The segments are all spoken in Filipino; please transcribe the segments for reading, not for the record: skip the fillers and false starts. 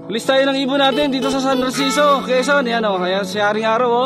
Ulis tayo ng ibon natin dito sa San Narciso, Quezon. Yan o, kaya si Haring Araw o.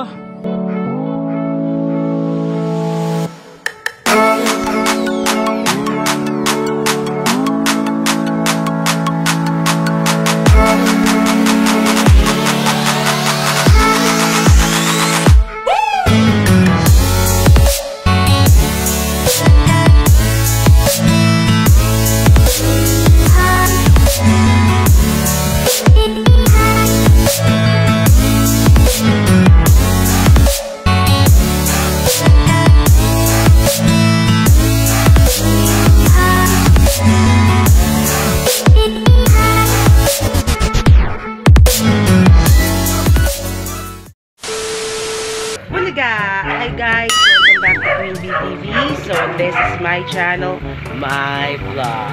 Hi guys, welcome back to Queen Bee TV. So this is my channel, my vlog,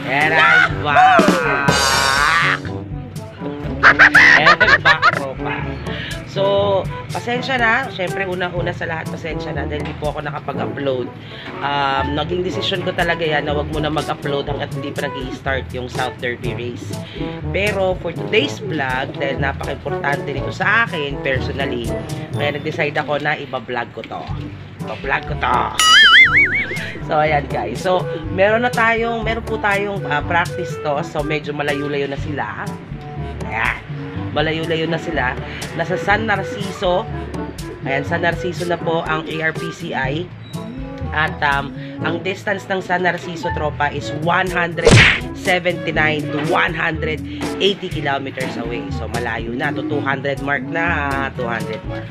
and I'm back. And back pa. So pasensya na, syempre unang-una sa lahat pasensya na dahil hindi po ako nakapag-upload. Naging decision ko talaga yan na wag muna mag-upload hanggat hindi pa nag-i-start yung South Derby race. Pero for today's vlog, dahil napaka-importante nito sa akin personally, kaya nag-decide ako na iba-vlog ko to. Iba-vlog ko to. So ayan guys. So meron po tayong practice to. So medyo malayo-layo na sila. Ayan. Malayo-layo na sila. Nasa San Narciso. Ayan, San Narciso na po ang ARPCI. At ang distance ng San Narciso tropa is 179 to 180 kilometers away. So malayo na. To 200 mark na. 200 mark.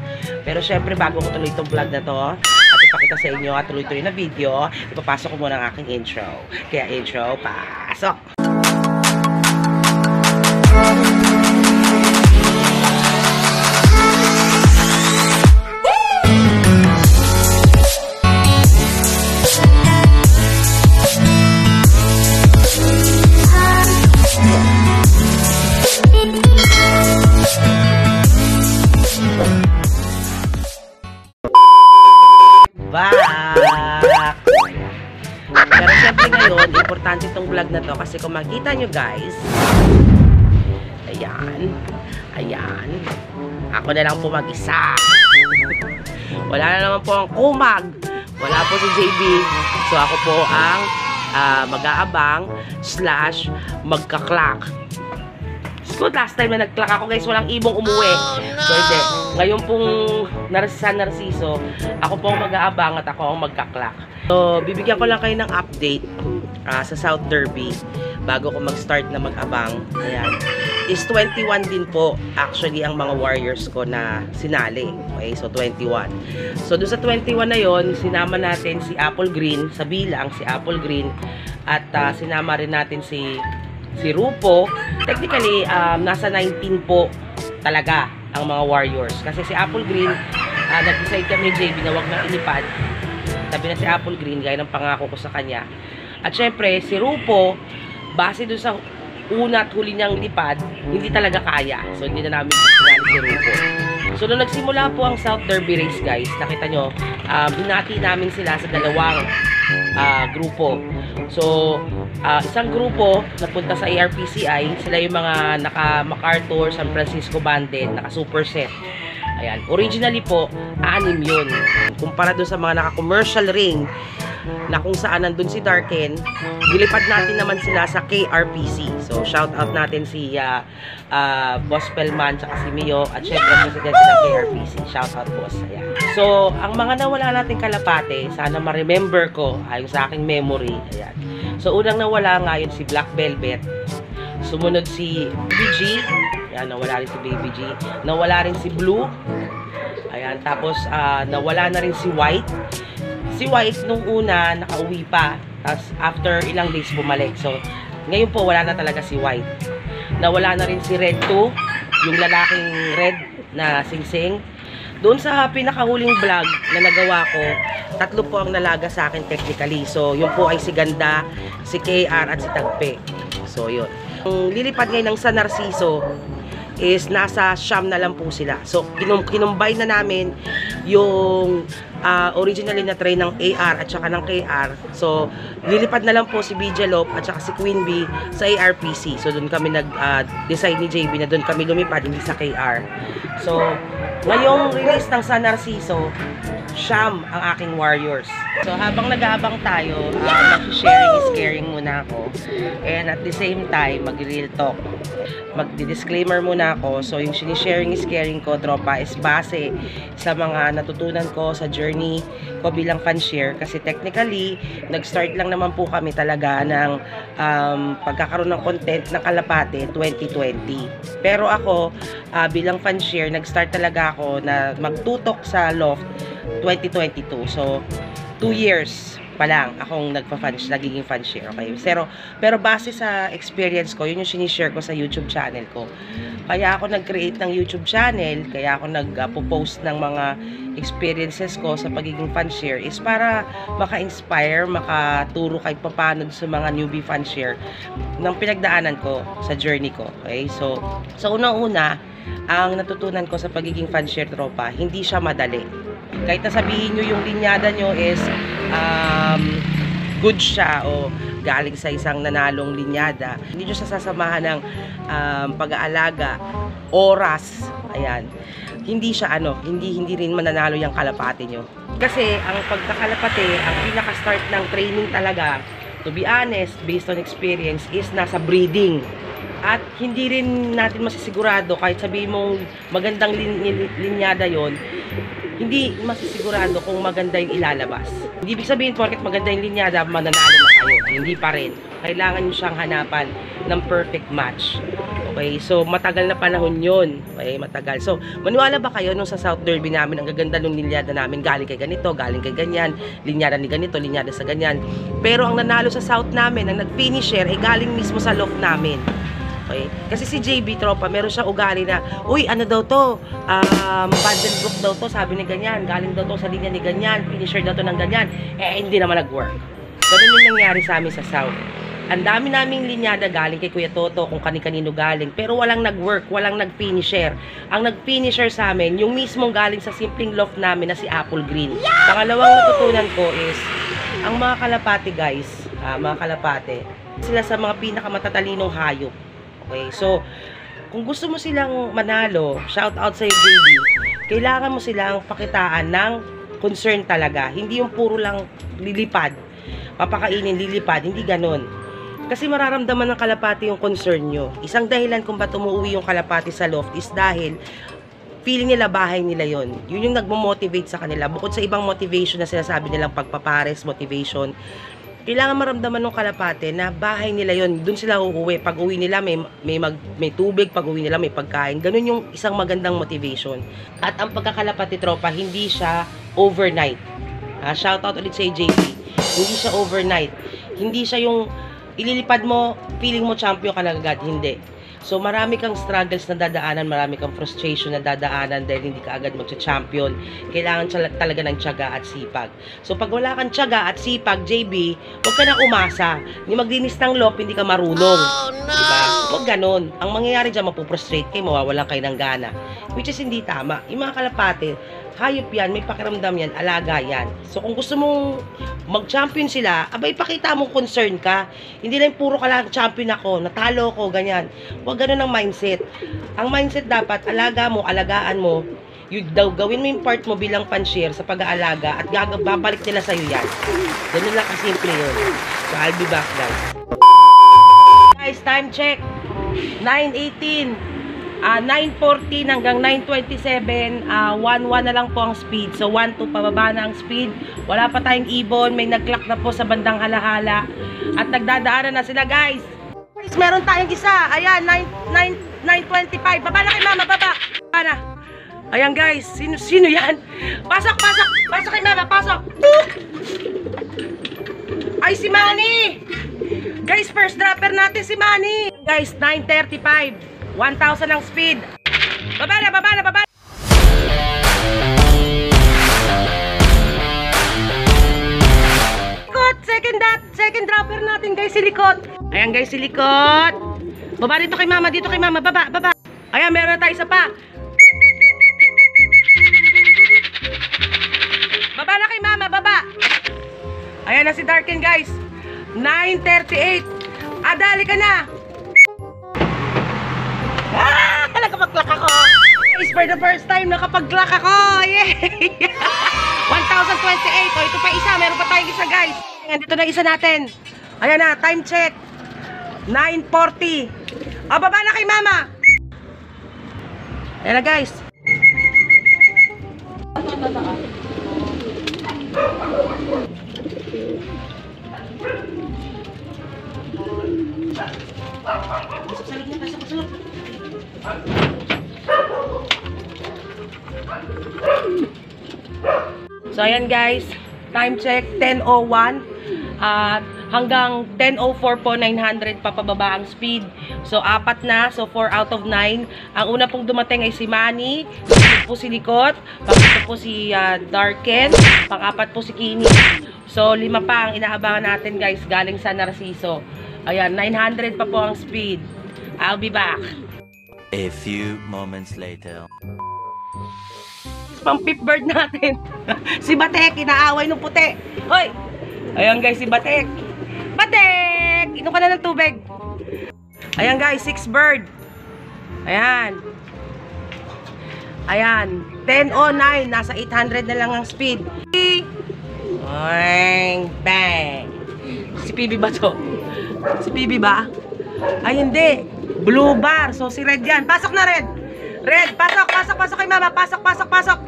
Pero syempre bago ko tuloy itong vlog na to at ipakita sa inyo at tuloy-tuloy na video, ipapasok ko muna ang aking intro. Kaya intro, pasok! Back! Pero syempre ngayon, importante itong vlog na to kasi kung makita nyo guys, ayan, ako na lang po mag-isa. Wala na naman po ang kumag, wala po si JB, so ako po ang mag-aabang / magka-clock. So last time na nag-clock ako guys, walang ibong umuwi. So hindi, ngayon pong San Narciso, ako po ang mag-aabang at ako ang magka-clock. So bibigyan ko lang kayo ng update sa South Derby bago ko mag-start na mag-abang. Ayan, is 21 din po actually ang mga warriors ko na sinali. Okay, so 21. So doon sa 21 na yon, sinama natin si Apple Green sa bilang, si Apple Green, at sinama rin natin si Rupo. Technically, nasa 19 po talaga ang mga warriors. Kasi si Apple Green, nag-decide kami JB na wag na ilipad. Sabi na si Apple Green, gaya ng pangako ko sa kanya. At syempre, si Rupo, base doon sa una at huli niyang lipad, hindi talaga kaya. So, hindi na namin sinali si Rupo. So, nung nagsimula po ang South Derby race, guys, nakita nyo, binati namin sila sa dalawang grupo. So, isang grupo napunta sa ARPCI, sila yung mga naka-MacArthur, San Francisco banded, naka-superset. Ayan, originally po, 6 yun. Kumpara doon sa mga naka-commercial ring, na kung saan nandun si Darken, nilipad natin naman sila sa KRPC. So, shout out natin si Boss Pelman, tsaka si Mio, at syempre president ng KRPC. Shout out, boss. Ayan. So, ang mga nawala natin kalapate, sana ma-remember ko, ayon sa aking memory. Ayan. So, unang nawala ngayon si Black Velvet. Sumunod si Baby G. Ayan, nawala rin si Baby G. Nawala rin si Blue. Ayan, tapos nawala na rin si White. Si White nung una nakauwi pa, tapos after ilang days bumalik. So ngayon po wala na talaga si White. Nawala na rin si Red 2, yung lalaking red na singsing. Doon sa pinakahuling vlog na nagawa ko, 3 po ang nalaga sa akin technically. So yun po ay si Ganda, si KR at si Tagpe. So yun. Yung lilipad ngayon ng San Narciso is nasa Siyam na lang po sila. So kinumbay na namin yung originally na train ng AR at saka ng KR. So, lilipad na lang po si BJ Lop at saka si Queen Bee sa ARPC. So, doon kami decide ni JB na doon kami lumipad, hindi sa KR. So, ngayong release ng San Narciso, Sham ang aking Warriors. So, habang nag-aabang tayo, mag-sharing is caring muna ako. And at the same time, mag-real talk. Mag-disclaimer muna ako. So, yung sharing is caring ko, tropa, is base sa mga natutunan ko sa journey ko bilang fan-share. Kasi technically, nag-start lang naman po kami talaga ng pagkakaroon ng content ng Kalapate 2020. Pero ako, bilang fan-share, nag-start talaga ako na magtutok sa Loft 2022. So, 2 years pa lang akong nagiging fan share, okay? Pero base sa experience ko, yun yung sinishare ko sa YouTube channel ko. Kaya ako nag-create ng YouTube channel, kaya ako nag-post ng mga experiences ko sa pagiging fan share is para maka-inspire, makaturo kahit paano sa mga newbie fan share ng pinagdaanan ko sa journey ko, okay? So, sa unang-una, ang natutunan ko sa pagiging fan share, tropa, hindi siya madali. Kahit nasabihin nyo yung linyada nyo is good siya o galing sa isang nanalong linyada, hindi nyo sasamahan ng pag-aalaga, oras, ayan, hindi siya hindi rin mananalo yung kalapate nyo. Kasi ang pagkakalapate, ang pinaka-start ng training talaga, to be honest, based on experience, is nasa breeding. At hindi rin natin masisigurado, kahit sabihin mong magandang linyada yon, hindi masisigurado kung maganda yung ilalabas. Hindi ibig sabihin porket maganda yung linyada, mananalo na kayo. Hindi pa rin. Kailangan nyo siyang hanapan ng perfect match. Okay, so matagal na panahon yun. Okay, matagal. So, maniwala ba kayo nung sa South Derby namin, ang gaganda nung linyada namin, galing kay ganito, galing kay ganyan, linyada ni ganito, linyada sa ganyan. Pero ang nanalo sa South namin, ang nag-finisher, ay galing mismo sa Loft namin. Okay? Kasi si JB, tropa, meron siya ugali na, uy, ano daw to? Vandenbroek daw to, sabi ni ganyan. Galing daw to sa linya ni ganyan. Finisher daw to ng ganyan. Hindi naman nag-work. Ganun yung nangyari sa amin sa South. Ang dami naming linyada galing kay Kuya Toto, kung kani-kanino galing. Pero walang nag-work, walang nag-finisher. Ang nag-finisher sa amin, yung mismong galing sa simpleng Loft namin na si Apple Green. Pangalawang natutunan ko is, ang mga kalapate guys, mga kalapate, sila sa mga pinakamatalinong hayop. Okay, so, kung gusto mo silang manalo, shout out sa JB, kailangan mo silang pakitaan ng concern talaga. Hindi yung puro lang lilipad, papakainin, lilipad, hindi ganun. Kasi mararamdaman ng kalapati yung concern nyo. Isang dahilan kung ba't umuwi yung kalapati sa Loft is dahil feeling nila bahay nila yon. Yun yung nagmo-motivate sa kanila. Bukod sa ibang motivation na sinasabi nilang pagpapares, motivation, kailangan maramdaman ng kalapate na bahay nila yon. Doon sila uuwi. Pag uwi nila may tubig, pag uwi nila may pagkain. Ganun yung isang magandang motivation. At ang pagkakalapate, tropa, hindi siya overnight. Shout out ulit sa JP. Hindi siya overnight. Hindi siya yung ililipad mo, feeling mo champion ka na agad. Hindi. So, marami kang struggles na dadaanan, marami kang frustration na dadaanan dahil hindi ka agad magsa-champion. Kailangan talaga ng tiyaga at sipag. So, pag wala kang tiyaga at sipag, JB, huwag ka na umasa. Yung maglinis ng Loft, hindi ka marunong. Oh, no! Diba? Huwag ganun. Ang mangyayari dyan, mapuprostrate kayo, mawawalan kayo ng gana. Which is hindi tama. Yung mga kalapate, hayop yan, may pakiramdam yan, alaga yan. So, kung gusto mong mag-champion sila, abay, pakita mong concern ka. Hindi lang puro ka lang, champion ako, natalo ko, ganyan. Huwag ganun ang mindset. Ang mindset dapat, alaga mo, alagaan mo, gawin mo yung part mo bilang fan-share sa pag-aalaga at babalik nila sa'yo yan. Ganun lang kasimple yun. So, I'll be back, guys. Guys, time check. 9:18. 9:40 hanggang 9:27, 1-1 na lang po ang speed. So, 1-2 pababa na ang speed. Wala pa tayong ibon. May nag-clock na po sa bandang halahala. At nagdadaanan na sila, guys. Guys, meron tayong isa. Ayan, 9:25. Baba na kay mama, baba. Baba na. Ayan, guys. Sino yan? Pasok, pasok. Pasok kay mama, pasok. Ay, si Manny. Guys, first dropper natin si Manny. Guys, 9:35. 1,000 ang speed. Baba na, baba na, baba na. Likot, second dropper natin, guys, si Likot. Ayan, guys, si Likot. Baba dito kay mama, baba, baba. Ayan, meron tayo isa pa. Baba na. Ayan na si Darken, guys. 9:38. Dali ka na. Nakapag-clock ako. Guys, for the first time, nakapag-clock ako. Yay! 1,028. O, ito pa isa. Meron pa tayong isa, guys. Dito na isa natin. Ayan na, time check. 9:40. O, baba na kay mama. Ayan na, guys. So ayan guys, time check 10:01 at hanggang 10:04 po 900 papababa ang speed. So apat na, so 4 out of 9. Ang una pong dumating ay si Manny, ito po si Likot, pangatlo po si Darken, pang-apat po si Kini. So 5 pa ang inaabangan natin guys galing sa Narciso. Ayan, 900 pa po ang speed. I'll be back. A few moments later. Pang pip bird natin. Si Batek, inaaway ng puti. Hoy! Ayan guys, si Batek. Batek! Inom ka na ng tubig. Ayan guys, 6 bird. Ayan. Ayan. 10:09. Nasa 800 na lang ang speed. Bang! Bang! Si PB ba to? Si PB ba? Ay, hindi. Blue bar. So, si Red yan. Pasok na, Red. Red, pasok, pasok, pasok kay mama. Pasok, pasok, pasok.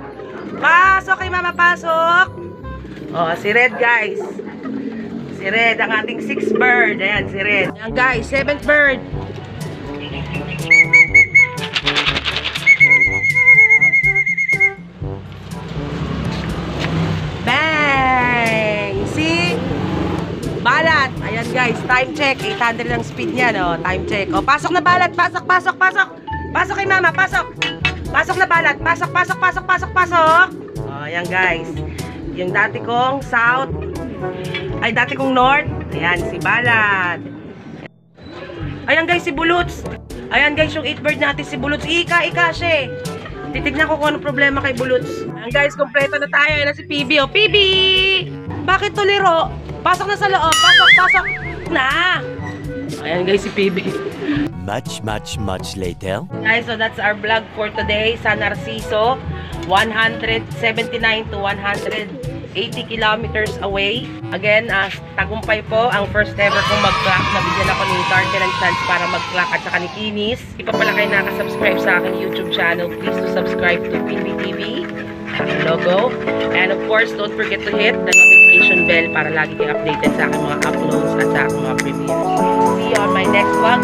Pasok kay mama, pasok. Oh, si Red, guys. Si Red, ang ating 6th bird. Ayan, si Red. Ayan, guys, 7th bird. Bang! Si Balat. Ayan, guys, time check. 800 ang speed niya, no? Time check. Oh, pasok na Balat. Pasok, pasok, pasok. Pasok kay mama, pasok. Pasok na Balat. Pasok, pasok, pasok, pasok, pasok. Oh, ayan guys. Yung dati kong south. Ay, dati kong north. Ayan, si Balat. Ayan guys, si Buluts. Ayan guys, yung 8 bird natin si Buluts. Ika siya. Titignan ko kung anong problema kay Buluts. Ayan guys, kompleto na tayo. Ayan na si PB. O, PB! Bakit tuliro? Pasok na sa loob. Pasok, pasok. Na! Ayan guys, si PB. Much later. Guys, so that's our vlog for today sa Narciso. 179 to 180 kilometers away. Again, tagumpay po ang first ever kong mag-clock. Nabigyan ako ni Darken and chance para mag-clock at saka ni Kinis. Di pa pala kayo nakasubscribe sa aking YouTube channel, please to subscribe to PB TV. Aking logo. And of course, don't forget to hit the notification bell para lagi kayo updated sa aking mga uploads at sa aking mga previews. See you on my next vlog.